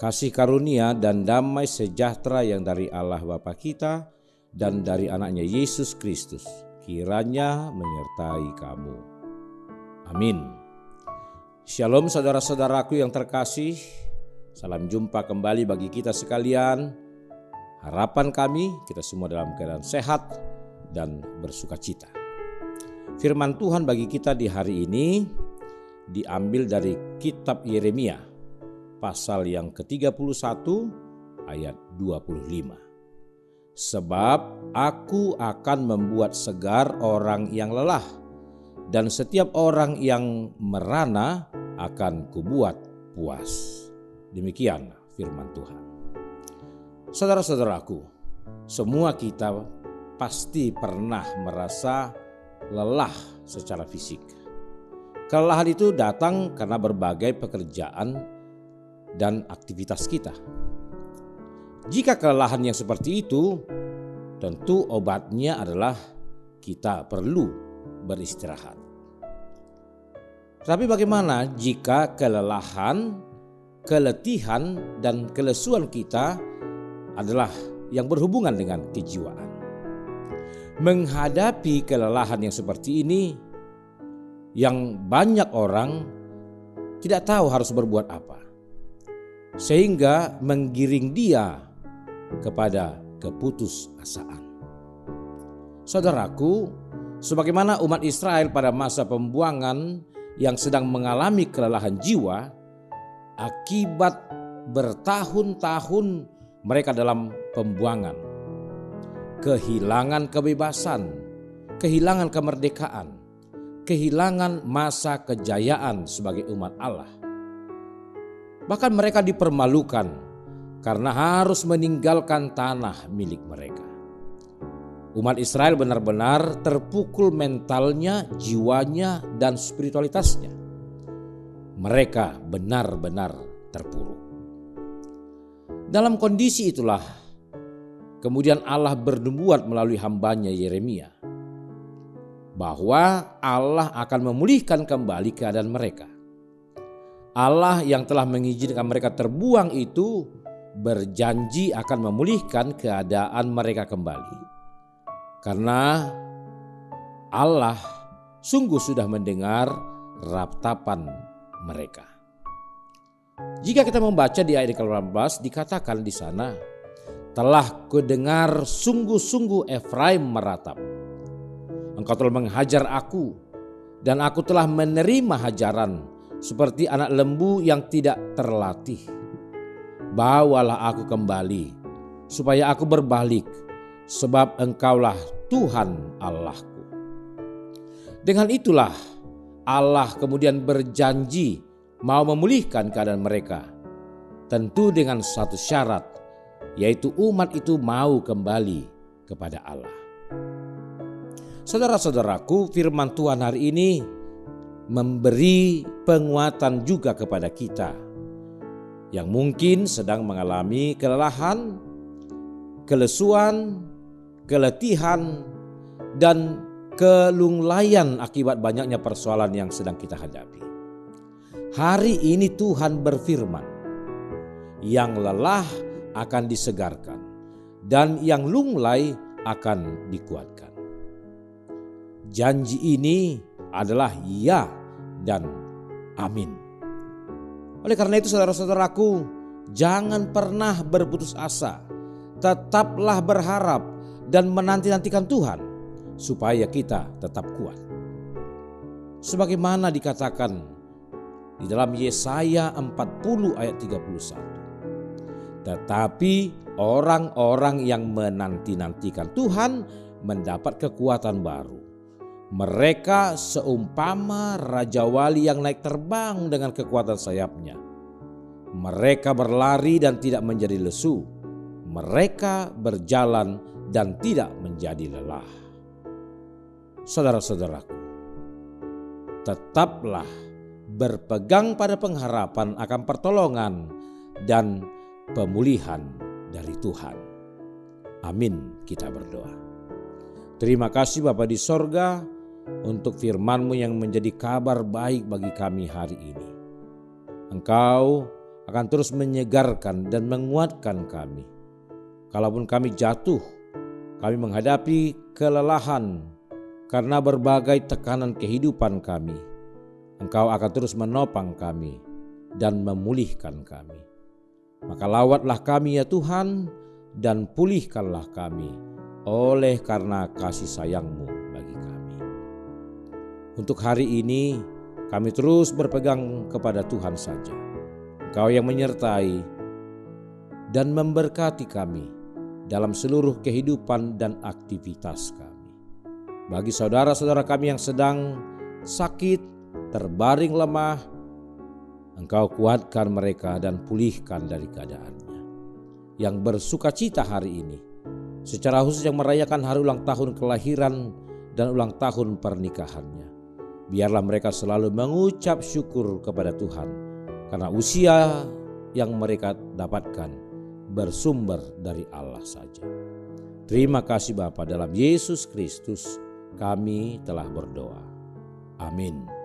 kasih karunia dan damai sejahtera yang dari Allah Bapa kita dan dari anaknya Yesus Kristus kiranya menyertai kamu. Amin. Shalom saudara-saudaraku yang terkasih, salam jumpa kembali bagi kita sekalian. Harapan kami kita semua dalam keadaan sehat dan bersukacita. Firman Tuhan bagi kita di hari ini diambil dari kitab Yeremia pasal yang ke-31 ayat 25. Sebab aku akan membuat segar orang yang lelah dan setiap orang yang merana akan kubuat puas. Demikian firman Tuhan. Saudara-saudaraku, semua kita pasti pernah merasa lelah secara fisik. Kelelahan itu datang karena berbagai pekerjaan dan aktivitas kita. Jika kelelahan yang seperti itu, tentu obatnya adalah kita perlu beristirahat. Tapi bagaimana jika kelelahan, keletihan, dan kelesuan kita adalah yang berhubungan dengan kejiwaan? Menghadapi kelelahan yang seperti ini, yang banyak orang tidak tahu harus berbuat apa, sehingga menggiring dia kepada keputusasaan. Saudaraku, sebagaimana umat Israel pada masa pembuangan yang sedang mengalami kelelahan jiwa, akibat bertahun-tahun mereka dalam pembuangan, kehilangan kebebasan, kehilangan kemerdekaan, kehilangan masa kejayaan sebagai umat Allah. Bahkan mereka dipermalukan karena harus meninggalkan tanah milik mereka. Umat Israel benar-benar terpukul mentalnya, jiwanya, dan spiritualitasnya. Mereka benar-benar terpuruk. Dalam kondisi itulah kemudian Allah bernubuat melalui hambanya Yeremia bahwa Allah akan memulihkan kembali keadaan mereka. Allah yang telah mengizinkan mereka terbuang itu berjanji akan memulihkan keadaan mereka kembali. Karena Allah sungguh sudah mendengar ratapan mereka. Jika kita membaca di ayat ke-18 dikatakan di sana, telah kudengar sungguh-sungguh Efraim meratap. Engkau telah menghajar aku dan aku telah menerima hajaran seperti anak lembu yang tidak terlatih. Bawalah aku kembali supaya aku berbalik, sebab engkaulah Tuhan Allahku. Dengan itulah Allah kemudian berjanji mau memulihkan keadaan mereka, tentu dengan satu syarat, yaitu umat itu mau kembali kepada Allah. Saudara-saudaraku, firman Tuhan hari ini memberi penguatan juga kepada kita yang mungkin sedang mengalami kelelahan, kelesuan, keletihan, dan kelunglayan akibat banyaknya persoalan yang sedang kita hadapi. Hari ini Tuhan berfirman, yang lelah akan disegarkan dan yang lunglai akan dikuatkan. Janji ini adalah ya dan amin. Oleh karena itu saudara-saudaraku, jangan pernah berputus asa. Tetaplah berharap dan menanti-nantikan Tuhan supaya kita tetap kuat. Sebagaimana dikatakan di dalam Yesaya 40 ayat 31. Tetapi orang-orang yang menanti-nantikan Tuhan mendapat kekuatan baru. Mereka seumpama Raja Wali yang naik terbang dengan kekuatan sayapnya. Mereka berlari dan tidak menjadi lesu. Mereka berjalan dan tidak menjadi lelah. Saudara-saudaraku, tetaplah berpegang pada pengharapan akan pertolongan dan pemulihan dari Tuhan. Amin, kita berdoa. Terima kasih Bapa di sorga untuk firman-Mu yang menjadi kabar baik bagi kami hari ini. Engkau akan terus menyegarkan dan menguatkan kami. Kalaupun kami jatuh, kami menghadapi kelelahan karena berbagai tekanan kehidupan kami, Engkau akan terus menopang kami dan memulihkan kami. Maka lawatlah kami ya Tuhan, dan pulihkanlah kami oleh karena kasih sayang-Mu bagi kami. Untuk hari ini kami terus berpegang kepada Tuhan saja. Engkau yang menyertai dan memberkati kami dalam seluruh kehidupan dan aktivitas kami. Bagi saudara-saudara kami yang sedang sakit, terbaring lemah, Engkau kuatkan mereka dan pulihkan dari keadaannya. Yang bersukacita hari ini, secara khusus yang merayakan hari ulang tahun kelahiran dan ulang tahun pernikahannya, biarlah mereka selalu mengucap syukur kepada Tuhan karena usia yang mereka dapatkan bersumber dari Allah saja. Terima kasih Bapa, dalam Yesus Kristus kami telah berdoa. Amin.